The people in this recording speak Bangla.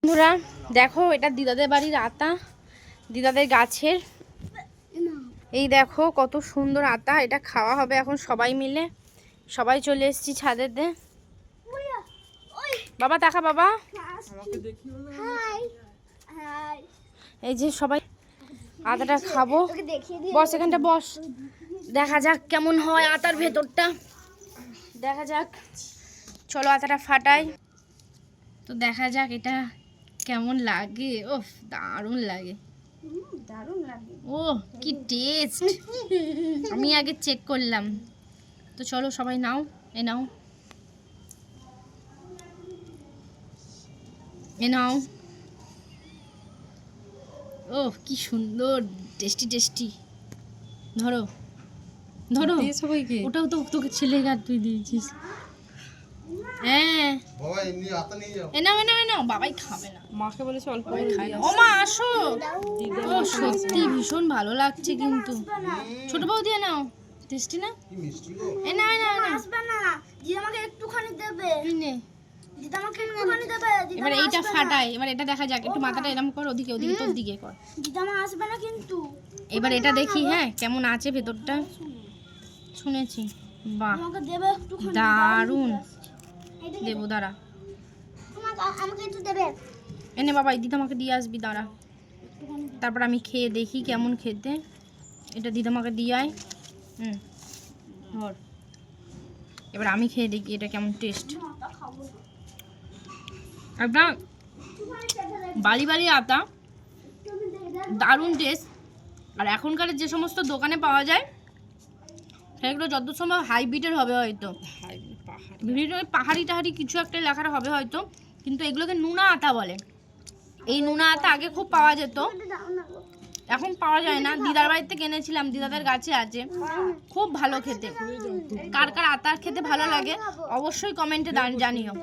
বন্ধুরা দেখো, এটা দিদাদের বাড়ির আতা, দিদাদের গাছের। এই দেখো কত সুন্দর আতা, এটা খাওয়া হবে এখন সবাই মিলে। সবাই চলে এসেছি ছাদেতে। বাবা তাকা বাবা, এই যে সবাই আতাটা খাবো। বস এখানটা বস, দেখা যাক কেমন হয় আতার ভেতরটা, দেখা যাক। চলো আতাটা ফাটাই তো দেখা যাক এটা কেমন লাগে। ওহ দারুণ লাগে, দারুণ লাগে। ও কি টেস্ট, আমি আগে চেক করলাম। তো চলো সবাই নাও, এ নাও, এ নাও। ও কি সুন্দর, টেস্টি টেস্টি। ধরো ধরো, ওটাও তো তোকে ছেলে গাছ তুই দিয়েছিস। হ্যাঁ এ নাও, এ নাও, এ নাও। বাবাই খাবে না, মাকে বলেছে অল্প খাই না। ও মা আসো। ও সত্যি ভীষণ ভালো লাগছে কিন্তু। ছোট বৌদি নাও, টেস্টি না? এ না না না, আসবে না, জি আমাকে একটুখানি দেবে। কি নে, দিদা আমাকে একটুখানি দেবে। এবার এইটা ফাটাই, এবার এটা দেখা যাক। একটু মাথাটা এরকম কর, ওদিকে ওদিকে তোর দিকে কর। দিদা মা আসবে না কিন্তু। এবার এটা দেখি হ্যাঁ কেমন আছে ভেতরটা। শুনেছি, বাহ আমাকে দেবে একটুখানি। দারুণ। দেবো দাঁড়া, তোমাকে আমাকে একটু দেবে। এনে বাবা এই দিদামাকে দিয়ে আসবি, দাঁড়া। তারপর আমি খেয়ে দেখি কেমন খেতে। এটা দিদামাকে দিয়ে আয়। ধর, এবার আমি খেয়ে দেখি এটা কেমন টেস্ট। একটা বালি বালি আতা, দারুণ টেস্ট। আর এখনকার যে সমস্ত দোকানে পাওয়া যায় সেগুলো যত সময় হাইব্রিডের হবে হয়তো, পাহাড়ি টাহাড়ি কিছু একটা লেখার হবে হয়তো, কিন্তু এগুলোকে নুনা আতা বলে। এই নুনা আতা আগে খুব পাওয়া যেত, এখন পাওয়া যায় না। দিদার বাড়িতে কিনেছিলাম, দিদাদের গাছে আছে, খুব ভালো খেতে। কার কার আতা খেতে ভালো লাগে অবশ্যই কমেন্টে জানিও।